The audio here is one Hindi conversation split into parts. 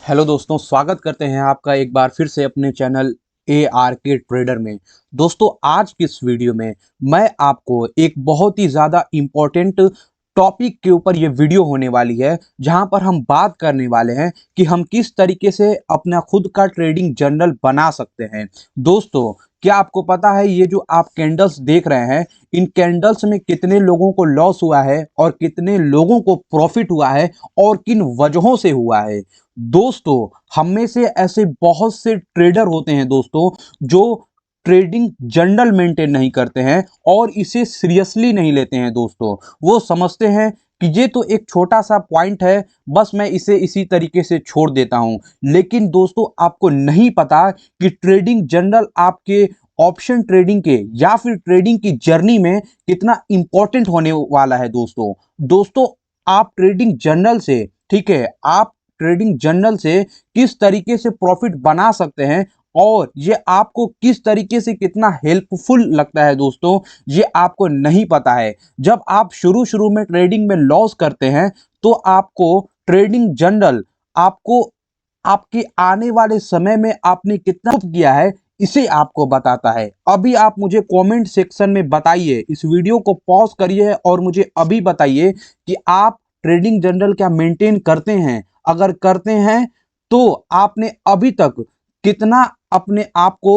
हेलो दोस्तों, स्वागत करते हैं आपका एक बार फिर से अपने चैनल ARK ट्रेडर में। दोस्तों, आज की इस वीडियो में मैं आपको एक बहुत ही ज़्यादा इम्पोर्टेंट टॉपिक के ऊपर ये वीडियो होने वाली है, जहां पर हम बात करने वाले हैं कि हम किस तरीके से अपना खुद का ट्रेडिंग जर्नल बना सकते हैं। दोस्तों, क्या आपको पता है ये जो आप कैंडल्स देख रहे हैं, इन कैंडल्स में कितने लोगों को लॉस हुआ है और कितने लोगों को प्रॉफिट हुआ है और किन वजहों से हुआ है। दोस्तों, हम में से ऐसे बहुत से ट्रेडर होते हैं दोस्तों, जो ट्रेडिंग जर्नल मेंटेन नहीं करते हैं और इसे सीरियसली नहीं लेते हैं। दोस्तों, वो समझते हैं कि ये तो एक छोटा सा पॉइंट है, बस मैं इसे इसी तरीके से छोड़ देता हूं। लेकिन दोस्तों, आपको नहीं पता कि ट्रेडिंग जर्नल आपके ऑप्शन ट्रेडिंग के या फिर ट्रेडिंग की जर्नी में कितना इंपॉर्टेंट होने वाला है। दोस्तों, आप ट्रेडिंग जर्नल से, ठीक है, आप ट्रेडिंग जर्नल से किस तरीके से प्रॉफिट बना सकते हैं और ये आपको किस तरीके से कितना हेल्पफुल लगता है। दोस्तों, ये आपको नहीं पता है। जब आप शुरू शुरू में ट्रेडिंग में लॉस करते हैं तो आपको ट्रेडिंग जर्नल आपको आपके आने वाले समय में आपने कितना किया है इसे आपको बताता है। अभी आप मुझे कमेंट सेक्शन में बताइए, इस वीडियो को पॉज करिए और मुझे अभी बताइए कि आप ट्रेडिंग जर्नल क्या मेंटेन करते हैं। अगर करते हैं तो आपने अभी तक कितना अपने आप को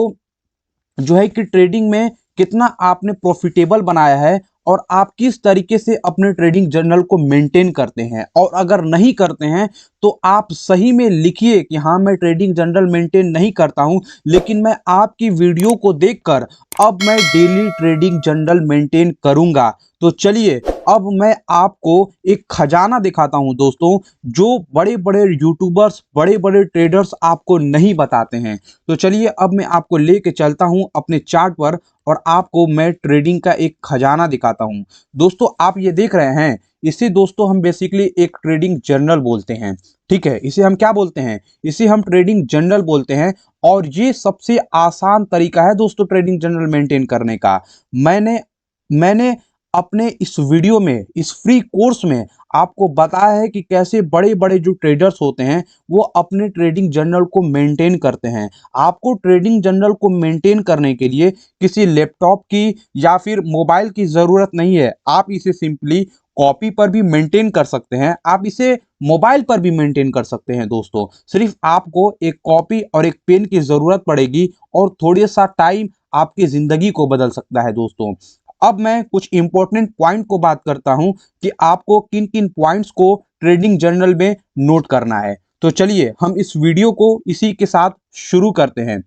जो है कि ट्रेडिंग में कितना आपने प्रॉफिटेबल बनाया है और आप किस तरीके से अपने ट्रेडिंग जर्नल को मेंटेन करते हैं। और अगर नहीं करते हैं तो आप सही में लिखिए कि हाँ, मैं ट्रेडिंग जर्नल मेंटेन नहीं करता हूं, लेकिन मैं आपकी वीडियो को देखकर अब मैं डेली ट्रेडिंग जर्नल मेंटेन करूंगा। तो चलिए, अब मैं आपको एक खजाना दिखाता हूं दोस्तों, जो बड़े बड़े यूट्यूबर्स, बड़े बड़े ट्रेडर्स आपको नहीं बताते हैं। तो चलिए, अब मैं आपको लेके चलता हूं अपने चार्ट पर और आपको मैं ट्रेडिंग का एक खजाना दिखाता हूं। दोस्तों, आप ये देख रहे हैं, इसे दोस्तों हम बेसिकली एक ट्रेडिंग जर्नल बोलते हैं। ठीक है, इसे हम क्या बोलते हैं? इसे हम ट्रेडिंग जर्नल बोलते हैं। और ये सबसे आसान तरीका है दोस्तों ट्रेडिंग जर्नल मेंटेन करने का। मैंने मैंने अपने इस वीडियो में, इस फ्री कोर्स में आपको बताया है कि कैसे बड़े बड़े जो ट्रेडर्स होते हैं वो अपने ट्रेडिंग जर्नल को मेंटेन करते हैं। आपको ट्रेडिंग जर्नल को मेंटेन करने के लिए किसी लैपटॉप की या फिर मोबाइल की ज़रूरत नहीं है। आप इसे सिंपली कॉपी पर भी मेंटेन कर सकते हैं, आप इसे मोबाइल पर भी मेंटेन कर सकते हैं। दोस्तों, सिर्फ आपको एक कॉपी और एक पेन की ज़रूरत पड़ेगी और थोड़ा सा टाइम आपकी ज़िंदगी को बदल सकता है। दोस्तों, अब मैं कुछ इंपॉर्टेंट पॉइंट को बात करता हूं कि आपको किन किन पॉइंट्स को ट्रेडिंग जर्नल में नोट करना है। तो चलिए, हम इस वीडियो को इसी के साथ शुरू करते हैं।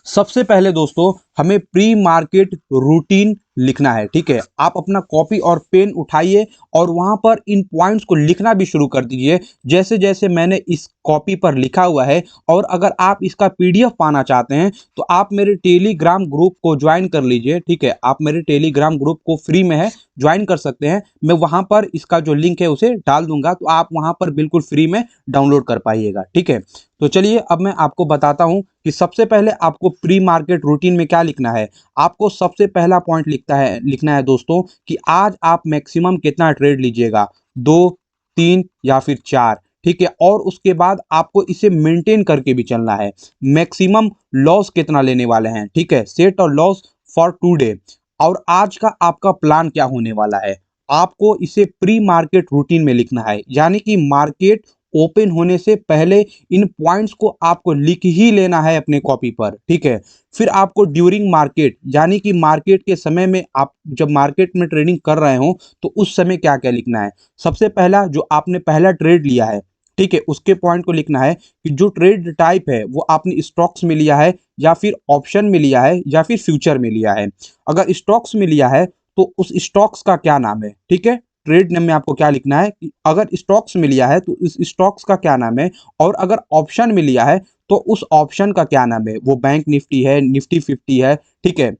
सबसे पहले दोस्तों, हमें प्री मार्केट रूटीन लिखना है। ठीक है, आप अपना कॉपी और पेन उठाइए और वहां पर इन पॉइंट्स को लिखना भी शुरू कर दीजिए, जैसे जैसे मैंने इस कॉपी पर लिखा हुआ है। और अगर आप इसका PDF पाना चाहते हैं तो आप मेरे टेलीग्राम ग्रुप को ज्वाइन कर लीजिए। ठीक है, आप मेरे टेलीग्राम ग्रुप को फ्री में है, ज्वाइन कर सकते हैं। मैं वहां पर इसका जो लिंक है उसे डाल दूंगा, तो आप वहां पर बिल्कुल फ्री में डाउनलोड कर पाइएगा। ठीक है, तो चलिए, अब मैं आपको बताता हूं कि सबसे पहले आपको प्री मार्केट रूटीन में क्या लिखना है। आपको सबसे पहला पॉइंट लिखना है दोस्तों कि आज आप मैक्सिमम कितना ट्रेड लीजिएगा, 2, 3 या फिर 4। ठीक है, और उसके बाद आपको इसे मेंटेन करके भी चलना है। मैक्सिमम लॉस कितना लेने वाले हैं, ठीक है, सेट और लॉस फॉर टुडे। और आज का आपका प्लान क्या होने वाला है, आपको इसे प्री मार्केट रूटीन में लिखना है। यानी कि मार्केट ओपन होने से पहले इन पॉइंट्स को आपको लिख ही लेना है अपने कॉपी पर। ठीक है, फिर आपको ड्यूरिंग मार्केट, यानी कि मार्केट के समय में, आप जब मार्केट में ट्रेडिंग कर रहे हो तो उस समय क्या क्या लिखना है। सबसे पहला, जो आपने पहला ट्रेड लिया है, ठीक है, उसके पॉइंट को लिखना है कि जो ट्रेड टाइप है वो आपने स्टॉक्स में लिया है या फिर ऑप्शन में लिया है या फिर फ्यूचर में लिया है। अगर स्टॉक्स में लिया है तो उस स्टॉक्स का क्या नाम है। ठीक है, ट्रेड नेम में आपको क्या लिखना है कि अगर स्टॉक्स में लिया है तो इस स्टॉक्स का क्या नाम है, और अगर ऑप्शन में लिया है तो उस ऑप्शन का क्या नाम है। वो बैंक निफ्टी है, निफ्टी 50 है, ठीक है,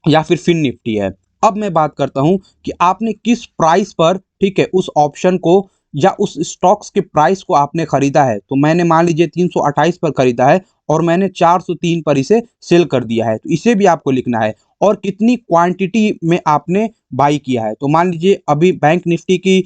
या फिर फिन निफ्टी है। अब मैं बात करता हूं कि आपने किस प्राइस पर, ठीक है, उस ऑप्शन को या उस स्टॉक्स के प्राइस को आपने खरीदा है। तो मैंने मान लीजिए 328 पर खरीदा है और मैंने 403 पर इसे सेल कर दिया है, तो इसे भी आपको लिखना है। और कितनी क्वांटिटी में आपने बाई किया है। तो मान लीजिए अभी बैंक निफ्टी की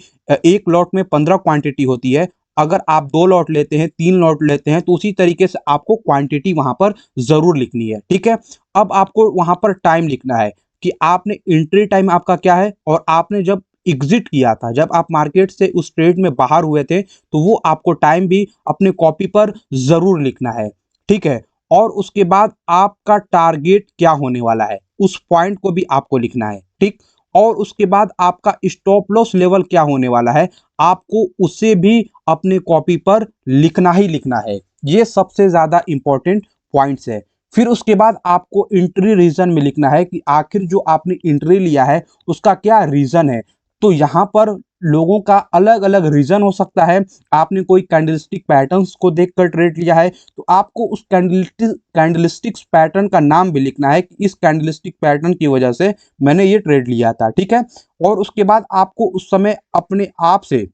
एक लॉट में 15 क्वांटिटी होती है, अगर आप 2 लॉट लेते हैं, 3 लॉट लेते हैं, तो उसी तरीके से आपको क्वांटिटी वहाँ पर ज़रूर लिखनी है, ठीक है? अब आपको वहाँ पर टाइम लिखना है कि आपने एंट्री टाइम आपका क्या है और आपने जब एग्ज़िट किया था, जब आप मार्केट से उस ट्रेड में बाहर हुए थे, तो वो आपको टाइम भी अपने कॉपी पर ज़रूर लिखना है, ठीक है? और उसके बाद आपका टारगेट क्या होने वाला है, उस पॉइंट को भी आपको लिखना है, ठीक? और उसके बाद आपका स्टॉप लॉस लेवल क्या होने वाला है, आपको उसे भी अपने कॉपी पर लिखना ही लिखना है। ये सबसे ज़्यादा इम्पोर्टेंट पॉइंट्स है। फिर उसके बाद आपको एंट्री रीज़न में लिखना है कि आखिर जो आपने एंट्री लिया है, उसका क्या रीज़न है। तो यहाँ पर लोगों का अलग-अलग रीज़न हो सकता है। आपने कोई कैंडलस्टिक पैटर्न्स को देखकर ट्रेड लिया है, तो आपको उस कैंडलस्टिक्स पैटर्न का नाम भी लिखना है कि इस कैंडलस्टिक पैटर्न की वजह से मैंने ये ट्रेड लिया था, ठीक है? और उसके बाद आपको उस समय अपने आप से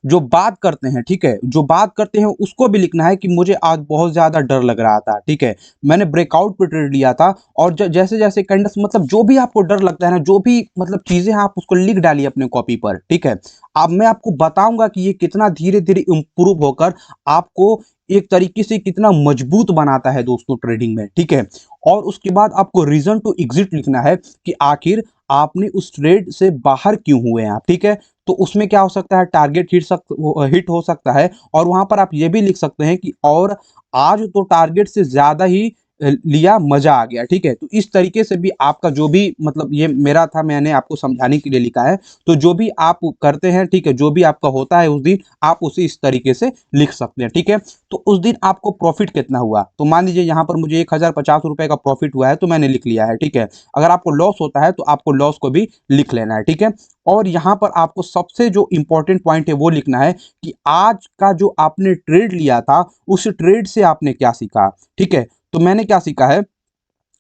जो बात करते हैं, ठीक है? जो बात करते हैं उसको भी लिखना है कि मुझे आज बहुत ज़्यादा डर लग रहा था, ठीक है? मैंने ब्रेकआउट पे ट्रेड लिया था और जैसे-जैसे कैंडल्स मतलब जो भी आपको डर लगता है ना, जो भी मतलब चीज़ें हैं आप उसको लिख डालिए अपने कॉपी पर, ठीक है? अब मैं आपको बताऊँगा कि ये कितना धीरे-धीरे इम्प्रूव होकर आपको एक तरीके से कितना मजबूत बनाता है दोस्तों ट्रेडिंग में, ठीक है? और उसके बाद आपको रीज़न टू एग्ज़िट लिखना है कि आखिर आपने उस ट्रेड से बाहर क्यों हुए हैं आप, ठीक है? तो उसमें क्या हो सकता है टारगेट हिट हो सकता है और वहाँ पर आप ये भी लिख सकते हैं कि और आज तो टारगेट से ज़्यादा ही लिया मज़ा आ गया, ठीक है? तो इस तरीके से भी आपका जो भी मतलब ये मेरा था मैंने आपको समझाने के लिए लिखा है। तो जो भी आप करते हैं, ठीक है? जो भी आपका होता है उस दिन आप उसे इस तरीके से लिख सकते हैं, ठीक है? तो उस दिन आपको प्रॉफ़िट कितना हुआ? तो मान लीजिए यहाँ पर मुझे ₹1050 का प्रॉफ़िट हुआ है तो मैंने लिख लिया है, ठीक है? अगर आपको लॉस होता है तो आपको लॉस को भी लिख लेना है, ठीक है? और यहाँ पर आपको सबसे जो इम्पोर्टेंट पॉइंट है वो लिखना है कि आज का जो आपने ट्रेड लिया था, उस ट्रेड से आपने क्या सीखा, ठीक है? तो मैंने क्या सीखा है,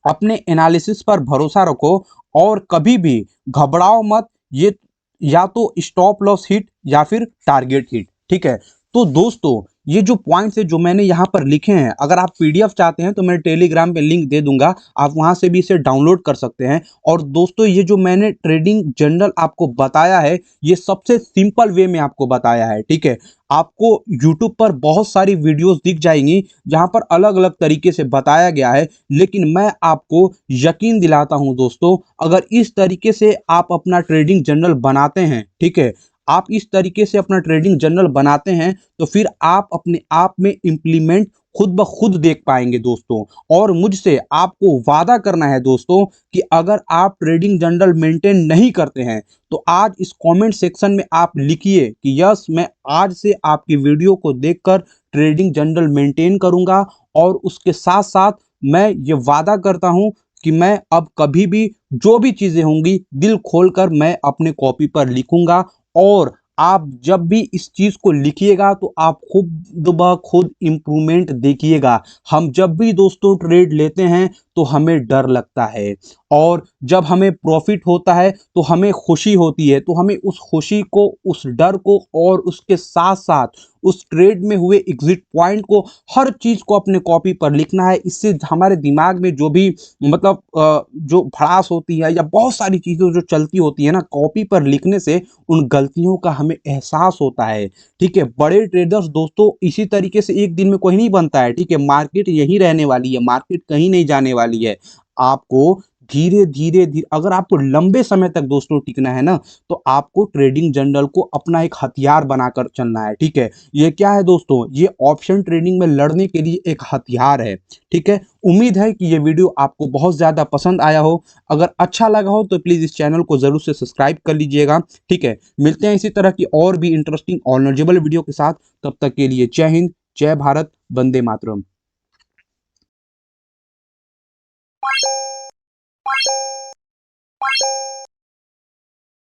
अपने एनालिसिस पर भरोसा रखो और कभी भी घबराओ मत। ये या तो स्टॉप लॉस हिट या फिर टारगेट हिट, ठीक है? तो दोस्तों ये जो पॉइंट्स है जो मैंने यहाँ पर लिखे हैं, अगर आप पीडीएफ चाहते हैं तो मैं टेलीग्राम पे लिंक दे दूंगा, आप वहां से भी इसे डाउनलोड कर सकते हैं। और दोस्तों ये जो मैंने ट्रेडिंग जनरल आपको बताया है, ये सबसे सिंपल वे में आपको बताया है, ठीक है? आपको यूट्यूब पर बहुत सारी वीडियोस दिख जाएंगी जहां पर अलग-अलग तरीके से बताया गया है, लेकिन मैं आपको यकीन दिलाता हूं दोस्तों, अगर इस तरीके से आप अपना ट्रेडिंग जर्नल बनाते हैं, ठीक है? आप इस तरीके से अपना ट्रेडिंग जर्नल बनाते हैं, तो फिर आप अपने आप में इम्प्लीमेंट खुद ब खुद देख पाएंगे दोस्तों। और मुझसे आपको वादा करना है दोस्तों कि अगर आप ट्रेडिंग जर्नल मेंटेन नहीं करते हैं, तो आज इस कमेंट सेक्शन में आप लिखिए कि यस मैं आज से आपकी वीडियो को देखकर ट्रेडिंग जर्नल मेंटेन करूंगा। और उसके साथ साथ मैं ये वादा करता हूं कि मैं अब कभी भी जो भी चीज़ें होंगी दिल खोलकर मैं अपने कॉपी पर लिखूंगा। और आप जब भी इस चीज़ को लिखिएगा तो आप खुद ब खुद इम्प्रूवमेंट देखिएगा। हम जब भी दोस्तों ट्रेड लेते हैं तो हमें डर लगता है और जब हमें प्रॉफिट होता है तो हमें खुशी होती है। तो हमें उस खुशी को, उस डर को और उसके साथ-साथ उस ट्रेड में हुए एग्ज़िट पॉइंट को, हर चीज़ को अपने कॉपी पर लिखना है। इससे हमारे दिमाग में जो भी मतलब जो भड़ास होती है या बहुत सारी चीज़ें जो चलती होती है ना, कॉपी पर लिखने से उन गलतियों का हमें एहसास होता है, ठीक है? बड़े ट्रेडर्स दोस्तों इसी तरीके से एक दिन में कोई नहीं बनता है, ठीक है? मार्केट यहीं रहने वाली है, मार्केट कहीं नहीं जाने वाली है। आपको धीरे अगर आपको लंबे समय तक दोस्तों टिकना है ना, तो आपको ट्रेडिंग जर्नल को अपना एक हथियार बनाकर चलना है, ठीक है? ये क्या है दोस्तों? ये ऑप्शन ट्रेडिंग में लड़ने के लिए एक हथियार है, ठीक है? उम्मीद है कि ये वीडियो आपको बहुत ज़्यादा पसंद आया हो। अगर अच्छा लगा हो तो प्लीज़ इस चैनल को ज़रूर से सब्सक्राइब कर लीजिएगा, ठीक है? मिलते हैं इसी तरह की और भी इंटरेस्टिंग और नॉलेजेबल वीडियो के साथ। तब तक के लिए जय हिंद, जय भारत, वंदे मातरम।